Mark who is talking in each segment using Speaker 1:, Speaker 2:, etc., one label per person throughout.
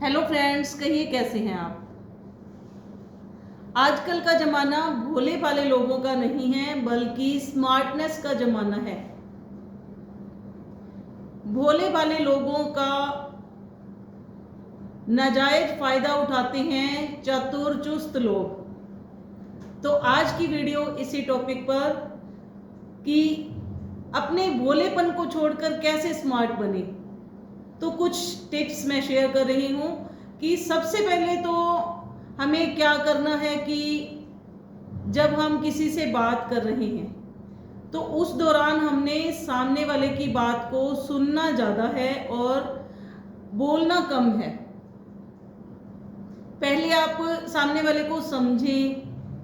Speaker 1: Hello friends, कहिए कैसे हैं आप। आजकल का ज़माना भोले भाले लोगों का नहीं है बल्कि स्मार्टनेस का ज़माना है। भोले भाले लोगों का नाजायज फ़ायदा उठाते हैं चतुर चुस्त लोग। तो आज की वीडियो इसी टॉपिक पर कि अपने भोलेपन को छोड़कर कैसे स्मार्ट बने। तो कुछ टिप्स मैं शेयर कर रही हूँ कि सबसे पहले तो हमें क्या करना है कि जब हम किसी से बात कर रहे हैं तो उस दौरान हमने सामने वाले की बात को सुनना ज़्यादा है और बोलना कम है। पहले आप सामने वाले को समझें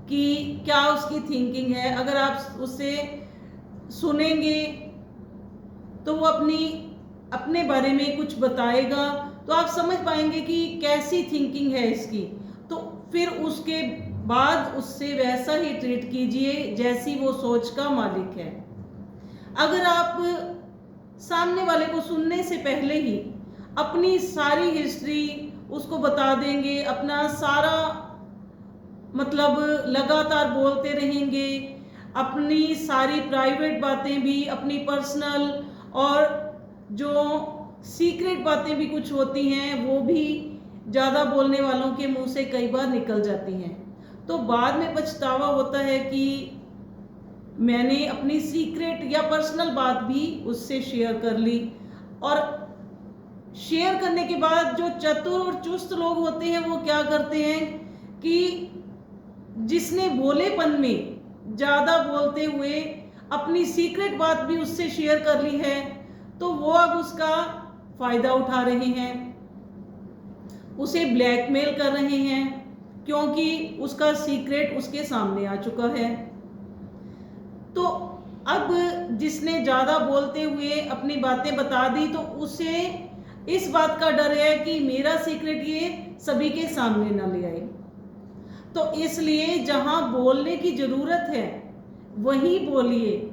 Speaker 1: कि क्या उसकी थिंकिंग है। अगर आप उससे सुनेंगे तो वो अपने बारे में कुछ बताएगा तो आप समझ पाएंगे कि कैसी थिंकिंग है इसकी। तो फिर उसके बाद उससे वैसा ही ट्रीट कीजिए जैसी वो सोच का मालिक है। अगर आप सामने वाले को सुनने से पहले ही अपनी सारी हिस्ट्री उसको बता देंगे, अपना सारा मतलब लगातार बोलते रहेंगे, अपनी सारी प्राइवेट बातें भी, अपनी पर्सनल और जो सीक्रेट बातें भी कुछ होती हैं वो भी ज़्यादा बोलने वालों के मुंह से कई बार निकल जाती हैं। तो बाद में पछतावा होता है कि मैंने अपनी सीक्रेट या पर्सनल बात भी उससे शेयर कर ली। और शेयर करने के बाद जो चतुर और चुस्त लोग होते हैं वो क्या करते हैं कि जिसने भोलेपन में ज़्यादा बोलते हुए अपनी सीक्रेट बात भी उससे शेयर कर ली है तो वो अब उसका फ़ायदा उठा रहे हैं, उसे ब्लैकमेल कर रहे हैं क्योंकि उसका सीक्रेट उसके सामने आ चुका है। तो अब जिसने ज़्यादा बोलते हुए अपनी बातें बता दी तो उसे इस बात का डर है कि मेरा सीक्रेट ये सभी के सामने ना ले आए। तो इसलिए जहां बोलने की ज़रूरत है वहीं बोलिए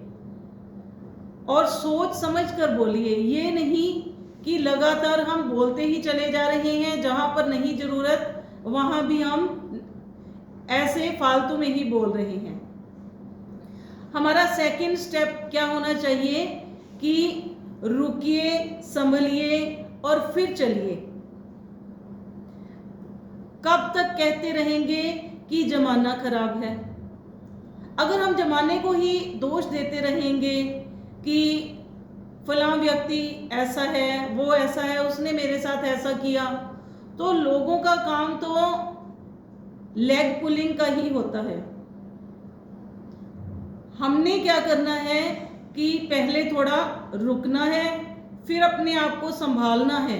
Speaker 1: और सोच समझ कर बोलिए। ये नहीं कि लगातार हम बोलते ही चले जा रहे हैं, जहां पर नहीं ज़रूरत वहां भी हम ऐसे फालतू में ही बोल रहे हैं। हमारा सेकंड स्टेप क्या होना चाहिए कि रुकिए, संभलिए और फिर चलिए। कब तक कहते रहेंगे कि जमाना खराब है। अगर हम जमाने को ही दोष देते रहेंगे कि फलां व्यक्ति ऐसा है, वो ऐसा है, उसने मेरे साथ ऐसा किया, तो लोगों का काम तो लेग पुलिंग का ही होता है। हमने क्या करना है कि पहले थोड़ा रुकना है, फिर अपने आप को संभालना है,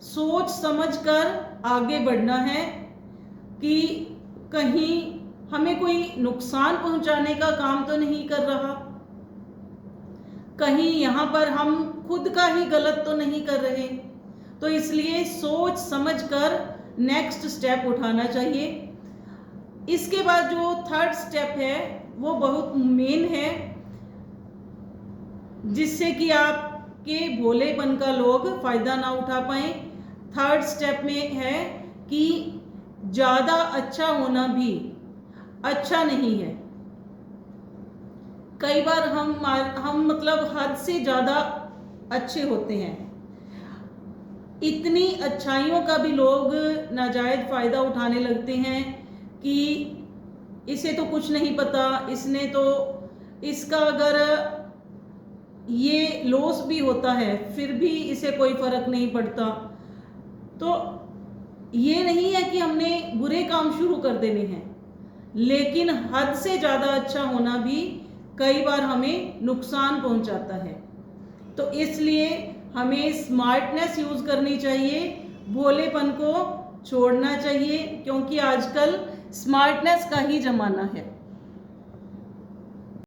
Speaker 1: सोच समझकर आगे बढ़ना है कि कहीं हमें कोई नुकसान पहुंचाने का काम तो नहीं कर रहा, कहीं यहाँ पर हम खुद का ही गलत तो नहीं कर रहे। तो इसलिए सोच समझकर नेक्स्ट स्टेप उठाना चाहिए। इसके बाद जो थर्ड स्टेप है वो बहुत मेन है, जिससे कि आपके भोलेपन का लोग फायदा ना उठा पाए। थर्ड स्टेप में है कि ज़्यादा अच्छा होना भी अच्छा नहीं है। कई बार हम मतलब हद से ज़्यादा अच्छे होते हैं। इतनी अच्छाइयों का भी लोग नाजायज़ फ़ायदा उठाने लगते हैं कि इसे तो कुछ नहीं पता, इसने तो इसका अगर ये लॉस भी होता है फिर भी इसे कोई फ़र्क नहीं पड़ता। तो ये नहीं है कि हमने बुरे काम शुरू कर देने हैं, लेकिन हद से ज़्यादा अच्छा होना भी कई बार हमें नुकसान पहुंचाता है। तो इसलिए हमें स्मार्टनेस यूज़ करनी चाहिए, भोलेपन को छोड़ना चाहिए, क्योंकि आजकल स्मार्टनेस का ही ज़माना है।